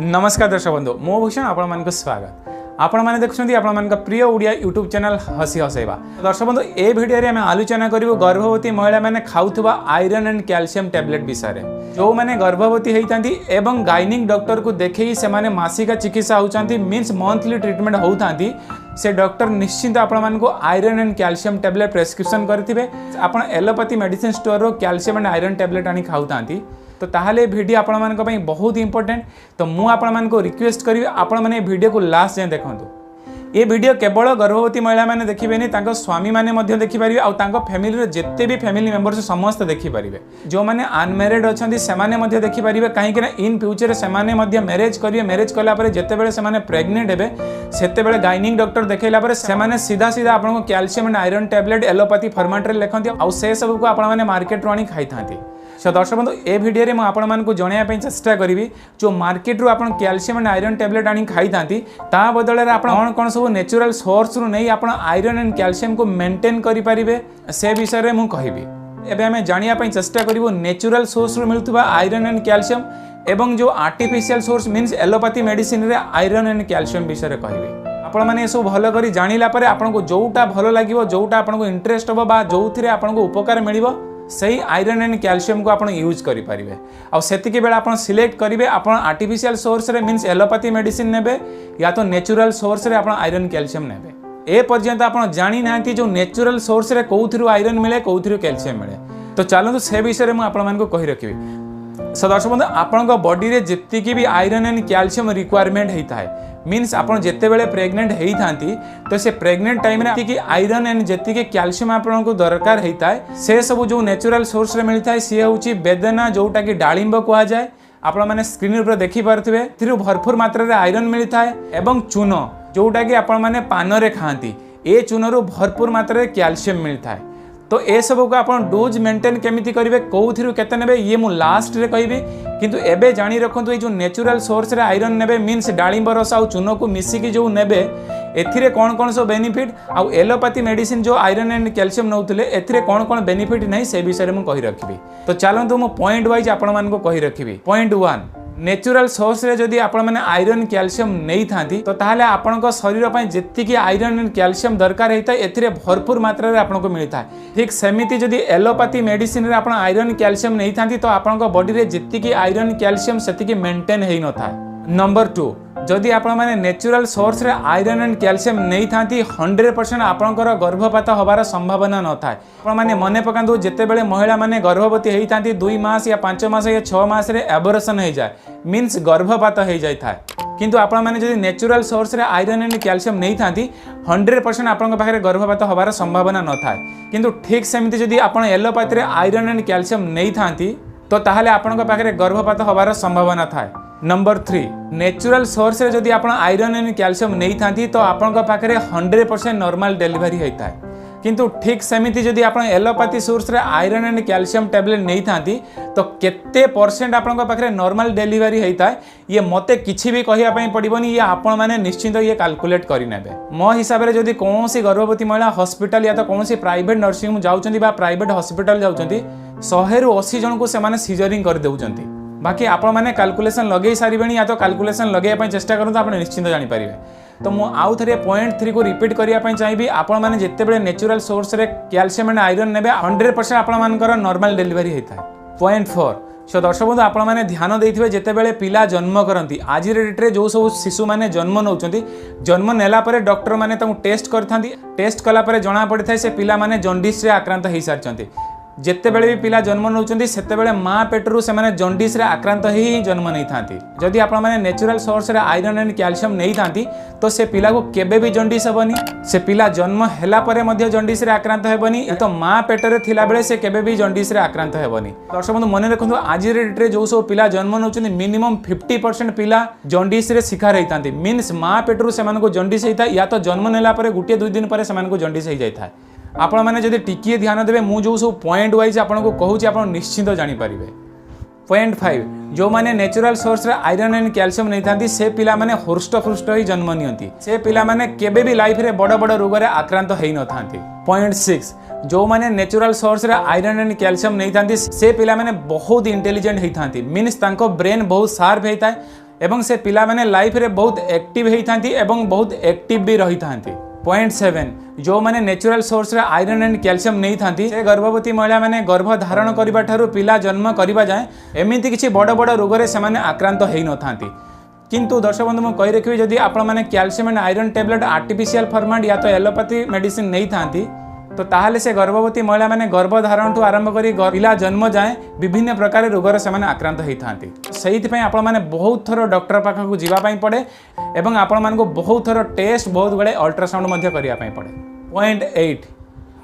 नमस्कार दर्शक बंधु मो भूषण आपण मान स्वागत। आपण मैंने देखुं आपण प्रिय ओडिया यूट्यूब चैनल हसी हसैबा। दर्शक बंधु ए भिडियो रे आम आलोचना करूँ गर्भवती महिला मैंने खाऊवा आयरन एंड कैल्शियम टैबलेट विषय जो मैंने गर्भवती होती एवं गाइनिक डॉक्टर को देखी से माने मासिका चिकित्सा होती मीन्स मंथली ट्रीटमेंट होती से डॉक्टर निश्चिंत आपण iron and calcium tablet prescription करेंगे। आप allopathy medicine store calcium and iron tablet आनी खाऊता तो ताहले वीडियो आपण मानक पई बहुत इंपोर्टेंट। तो मु आपण मानको रिक्वेस्ट करी आपण माने वीडियो को लास्ट जाए देखंतु। ये वीडियो केवल गर्भवती महिला माने देखिबेनी तांको स्वामी माने मध्य देखि परिबे आ तांको फैमिली रे जेते भी फैमिली मेंबर्स समस्त देखि परिबे। जो माने अनमैरिड अछंती से माने मध्य देखि परिबे काहे कि ना इन फ्यूचर से माने मध्य मैरिज करिवे। मैरिज कला परे जेते बेले से माने प्रेग्नेंट हेबे सेते बेले गाइनिक डॉक्टर देखैला परे से माने सीधा सीधा आपन को calcium and iron tablet allopathy format रे लेखंती आ से सब को आपण माने मार्केट रो आनी खाइथांती। सो दर्शक बंधु ए भिडियो रे आपण मानकु जणाया चेष्टा करी जो मार्केट रू आपण कैल्शियम एंड आयरन टैबलेट आनी खाई थांती ता बदल रे आपण कोन कोन सब नेचुरल सोर्स रू नहीं आपण आयरन एंड कैल्शियम को मेंटेन करि परिबे से विषय रे मु कहिबी। एबे हमें जानिया पई चेष्टा करिवो नेचुरल सोर्स रू मिलुतबा आयरन एंड कैल्शियम एवं जो artificial source means allopathy medicine रे आयरन एंड कैल्शियम विषय रे कहिबी। आपण माने सब भलो करी जानिला परे आपण को जोटा भलो लागिवो जोटा आपण को इंटरेस्ट हो बा जोथिरे आपण को उपकार मिलिवो सही आयरन एंड कैल्शियम को आप यूज करेंगे। आती बेले आप सिलेक्ट करेंगे आप आर्टिफिशियल सोर्स रे मीन्स एलोपैथी मेडिसिन नेबे या तो नेचुरल सोर्स रे आप आयरन कैल्शियम नेबे। ए पर्यंत आप जानी ना जो नेचुरल सोर्स रे कौथिरु आयरन मिले कौथिरु कैल्शियम मिले। तो चलतु से विषय में आपको कही रखी। सो दर्शक बंधु आपण बॉडी रे जितकी भी आयरन एंड कैल्शियम रिक्वायरमेंट होता है मीन्स आप जिते बेले प्रेग्नेंट होती तो से प्रेग्नेंट टाइम रे आयरन एंड जी कैल्शियम आपन को दरकार होता है से सब जो नेचुरल सोर्स रे मिलता है सी हूँ बेदना जोटा कि डालिंब कह जाए। आपण मैंने स्क्रीन ऊपर देखि पारुथिबे भरपूर मात्रा रे आयरन मिलता है एवं चून जोटा कि आपण मैंने पान रे खाती ए चून रु भरपूर मात्रा रे कैल्शियम मिलता है। तो ए सब को आप डोज मेंटेन केमिति करेंगे कौथिरु केते नेबे ये मु लास्ट रे कहबी किंतु एबे जानी रखंतु ए जो नेचुरल सोर्स रे आयरन नेबे मीन्स डालिंब रस आ चून को मिसिकी जो नेबे एथिरे कौन कौन सब बेनिफिट आ एलोपैथी मेडिसिन जो आयरन एंड कैल्शियम नौथिले एथिरे कौन कौन बेनिफिट नहीं से विषय में कहि रखिबी। तो चलंतु मु पॉइंट वाइज आपण मान को कहि रखिबी। पॉइंट 1 नेचुरल सोर्स रे जदि आपण माने आयरन कैल्शियम नहीं थांती तो ताहले आपन शरीर पई जेतिकी आयरन एंड कैल्शियम दरकार होता है एथिरे भरपूर मात्रा रे आपन को मिलता है। ठीक सेमिति जदि एलोपैथी मेडिसिन रे आपण आयरन कैल्शियम नहीं थांती तो आपन बॉडी रे जेतिकी आयरन कैल्शियम सेतिकी मेंटेन हेई न था। नंबर 2 जदि आपण माने नेचुरल सोर्स रे आयरन एंड कैल्शियम नहीं थांती 100% आपनकर गर्भपात होबार संभावना न था। आपण माने मने पकांदो जेते बेले महिला माने गर्भवती हेई थांती 2 मास या 5 मास या 6 मास रे एबोर्शन हो जाए मीन्स गर्भपात हो जाए था। किंतु आपण माने जदि नेचुरल सोर्स रे आयरन एंड कैल्शियम नहीं थांती 100% आपन पाखरे गर्भपात होबार संभावना न था। किंतु ठीक सेमिति जदि आपण एलोपैथी रे आयरन एंड कैल्शियम नहीं थांती तो ताहले आपन पाखरे गर्भपात होबार संभावना था। नंबर 3 नेचुरल सोर्स रे जदि आपण आयरन एंड कैल्शियम नहीं थांती तो आपन पाखरे 100% नॉर्मल डिलीवरी होता है। किंतु ठीक सेमिति जदि आपण एलोपैथी सोर्स रे आयरन एंड कैल्शियम टैबलेट नहीं थांती तो केते परसेंट आपन पाखरे नॉर्मल डिलीवरी होता है ये मते किछि भी कहिया पई पड़िबोनी ये आपण माने निश्चित ये कैलकुलेट करि नेबे। मो हिसाब रे जदि कोनोसी गर्भवती महिला हॉस्पिटल या तो कोनोसी प्राइवेट नर्सिंग होम जाउचंती बा प्राइवेट हॉस्पिटल जाउचंती 100 रु 80 जन को से माने सीजरिंग कर देउचंती। बाकी आपण माने कैलकुलेशन लगे सारिबेनी या तो कैलकुलेशन लगे पई चेष्टा करन तो आपण निश्चित जानि परिबे। तो मु आउ थरे पॉइंट 3 को रिपीट करिया पई चाहिबी आपण माने जेते बेले नेचुरल सोर्स रे कैल्शियम एंड आयरन नेबे 100% आपण मानकर नॉर्मल डिलीवरी होता है। पॉइंट 4 सो दर्शक बंधु आपण माने ध्यान देइथिबे जेते बेले पिला जन्म करंती आज रे डेट रे जो सब शिशु माने जन्म नउचंती जन्म नेला परे डॉक्टर माने ताऊ टेस्ट करथांती टेस्ट कला परे जणा पड़ि थाए से पिला माने जॉन्डिस रे आक्रांत हेई सारचंती। जेते बेले भी पिला जन्म नउचंती सेते बेले मां पेटरू से माने जॉन्डिस रे आक्रांत ही जन्म नहीं थांती। जदि आपण माने नेचुरल सोर्स रे आयरन एंड कैल्शियम नहीं थांती तो से पिला को केबे भी जॉन्डिस हेबनी से पिला जन्म हेला परे मध्य जॉन्डिस रे आक्रांत हेबनी तो मां पेटरे थिला बेले से केबे भी जॉन्डिस रे आक्रांत हेबनी। दर्शक बंधु मने रखंतु आज रे डेट रे जो सब पिला जन्म नउचंती मिनिमम 50% पिला जॉन्डिस रे शिकार हेतांती मीन्स मां पेटरू से माने को जॉन्डिस हेता या तो जन्म नेला परे गुटे 2 दिन परे से माने को जॉन्डिस हे जायथा। आपण माने जदि टिकिए ध्यान देबे मु जो सब पॉइंट वाइज आपन को कहूची आपण निश्चित जानि परिबे। पॉइंट 5 जो माने नेचुरल सोर्स रे आयरन एंड कैल्शियम नहीं थांती से पिला माने हृष्ट फृष्ट ही जन्म नियंती से पिला माने केबे भी लाइफ रे बड़ बड़ रोग रे आक्रांत हेई न थांती। पॉइंट 6 जो माने नेचुरल सोर्स रे आयरन एंड कैल्शियम नहीं थांती से पिला माने बहुत इंटेलिजेंट हेई थांती मीन्स तांको ब्रेन बहुत शार्प हेता है एवं से पिला माने लाइफ रे बहुत एक्टिव होती एवं बहुत एक्टिव भी रही था। पॉइंट 7 जो माने नेचुरल सोर्स रे आयरन एंड कैल्शियम नहीं थांती से गर्भवती महिला माने गर्भ धारण करबा ठारू पिला जन्म करबा जाए एमिति किछि बड़ बड़ रोग रे से माने आक्रांत हेई न थांती। किंतु दर्शक बंधु मैं कही रखी जदि आपण माने calcium and iron tablet artificial format या तो एलोपैथी मेडिसिन नहीं थांती तो ताहले से गर्भवती महिला माने गर्भधारण ठू आरंभ करी पिला जन्म जाए विभिन्न प्रकार रोगर से माने आक्रांत होती। से आपण माने बहुत थर डॉक्टर पाखक जीवाई पड़े एवं आपण मान को बहुत थर टेस्ट बहुत बड़े अल्ट्रासाउंड मध्य करिया पड़े। पॉइंट 8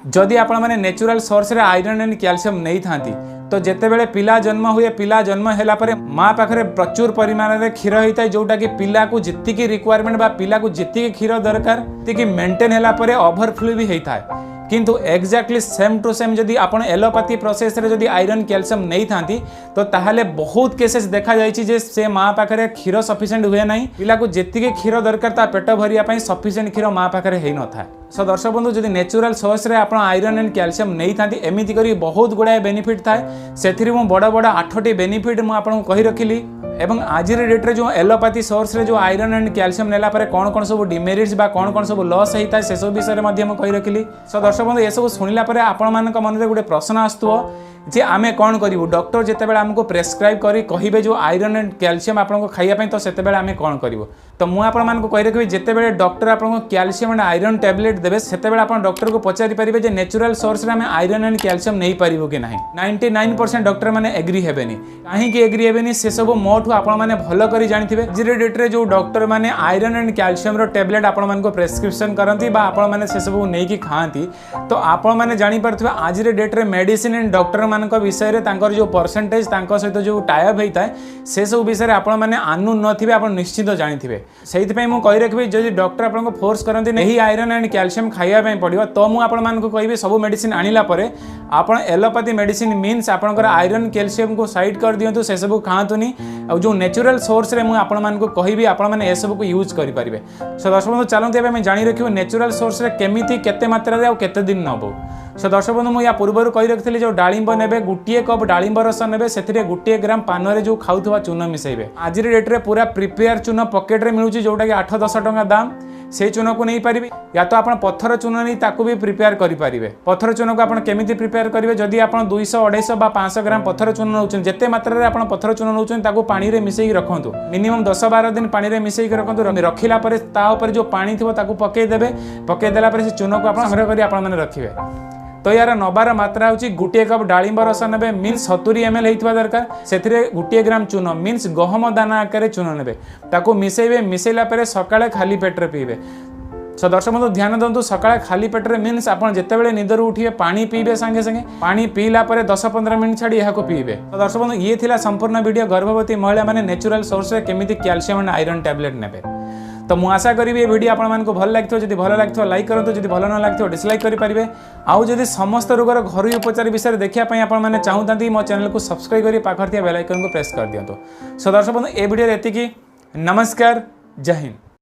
जदि आपण माने नेचुरल सोर्स रे आयरन एंड कैल्शियम नहीं थांती तो जेतेबेले पिला जन्म हुए पिला जन्म हैला परे माँ पाखरे प्रचुर परिमाण रे क्षीर होता है जोटा कि पिला को जितकी रिक्वायरमेंट बा पिला को जितकी क्षीर दरकार तिकी मेंटेन हैला परे ओवरफ्लो भी होता है। किंतु एक्जाक्टली सेम टू सेम जदि आपण एलोपैथी प्रोसेस रे जदि आयरन कैल्शियम नहीं थांती तो ताहले बहुत केसेस देखा जायछि जे से माँ पाखरे क्षीर सफिशिएंट हुए नहीं पिला को जितकी क्षीर दरकार ता पेट भरिया पई सफिशिएंट क्षीर माँ पाखरे हेई न था। सो दर्शक बंधु जदि नेचुरल सोर्स रे आपण आयरन एंड कैल्शियम नहीं थांती एमिति करी बहुत गुड़ाए बेनिफिट थाए सेथिरि मु बड़ बड़ 8टी बेनिफिट मु आपन कहि रखिली एवं आज डेट रे जो एलोपैथी सोर्स रे जो आयरन एंड कैल्शियम नेला परे कौन कौन सब डिमेरिट्स बा कौन कौन सब लॉस होता है से सब विषय में मु कहि रखिली। सो दर्शक बंधु ये सब सुनिला परे आपण मानक मन रे गोटे प्रश्न आस्तुओ जे आमे कौन करिवु डॉक्टर जेतेबेले हमको प्रेस्क्राइब करी कहिबे जो आयरन एंड कैल्शियम आपन को खाइया पई तो सेतेबेले आमे कौन करिवु तो मु आपण मानक कहि रखिबे जेतेबेले डॉक्टर आपन को कैल्शियम एंड आयरन टैबलेट देबे सेतेबेले आपण डॉक्टर को पचारि परिबे जे नेचुरल सोर्स रे आमे आयरन एंड कैल्शियम नहीं पारिबो कि नाही। 99% डॉक्टर माने एग्री हेबेनी काहे कि एग्री हेबेनी से सब मोठु आपण माने भलो करी जानिथिबे जे डेट रे जो डॉक्टर माने आयरन एंड कैल्शियम रो टैबलेट आपण मान को प्रेस्क्रिप्शन करंती बा आपण माने से सब नै कि खांती तो आपण माने जानि परथिबे आज रे डेट रे मेडिसिन एंड डॉक्टर मान को विषय रे तांकर जो परसेंटेज तांको सहित जो टाइप होता है से सब विषय रे आपण माने आनु नथिबे आपण निश्चित जानिथिबे सेहित पई मु कहि रखबे जदि डॉक्टर आपण को फोर्स करंती नहीं आयरन एंड कैल्शियम खाइया पई पड़िबो तो मु आपण मान को कहिबे सब मेडिसिन आनिला परे आपण एलोपैथी मेडिसिन मीन्स आपनकर आयरन कैल्शियम को साइड कर दियंतु से सब खांतुनी आ जो नेचुरल सोर्स रे मु आपण मान को कहिबे आपण माने ए सब को यूज करि परिबे। सो दर्शक बंधु चलंतु एबे हम जानि रखिबो नेचुरल सोर्स रे केमिति केते मात्रा रे आ केते दिन नबो। सो दर्शक बंधु मु या पूर्व कहि रखिली जो डाळिंब नेबे गुटिए कप डाळिंब रस नेबे सेथिरे गुटिए ग्राम पान रे जो खाउथवा चून मिसेबे आज रे डेट रे पूरा प्रिपेयर चून पॉकेट रे मिलुची जोटा कि 8-10 टंका दाम से चून को नहीं पारिबे या तो आपण पत्थर चून नहीं ताकू भी प्रिपेयर करि पारिबे। पत्थर चून को आपण केमिति प्रिपेयर करिवे जदि आपण 200-250 बा 500 ग्राम पत्थर चून नउछन जेते मात्रा रे आपण पत्थर चून नउछन ताकू पानी रे मिसेई रखंतु मिनिमम 10-12 दिन पानी रे मिसेई रखंतु रखिला परे ता ऊपर जो पानी थिबो ताकू पकेई देबे पकेई देला परे से चून को आपण संग्रह करी आपण माने रखिबे। तो यार नबार मात्रा होची गुटिए कप डाळिंब रस नेबे मीन्स 70 ml हेइतबा दरकार सेथिरे गुटिए ग्राम चून मीन्स गहम दाना आकार चून नेबे ताकू मिसेइबे मिसेइला परे सकाळे खाली पेट रे पीबे। सो दर्शक बंधु ध्यान दंतु सकाळे खाली पेट रे मीन्स आपण जेतेबेले निदर उठिबे पानी पीबे संगे संगे पानी पीला परे 10-15 मिनिट छाडी एहाको पीबे। तो दर्शक बंधु ये थिला संपूर्ण वीडियो गर्भवती महिला माने नेचुरल सोर्स रे केमिति कैल्शियम एंड आयरन टैबलेट नेबे। तो मु आशा करी ये वीडियो आपण मानको भल लागथो जदि भल लागथो लाइक करंतु जदि भल न लागथो डिसलाइक करि परिबे आउ जदि समस्त रोगर घरोई उपचार विषय देखिया पई आपण माने चाहुतांती मो चैनल को सब्सक्राइब करी पाखर थिया बेल आइकन को प्रेस कर दियंतो। सो दर्शक बंधु ए वीडियो एतिकी नमस्कार जय हिंद।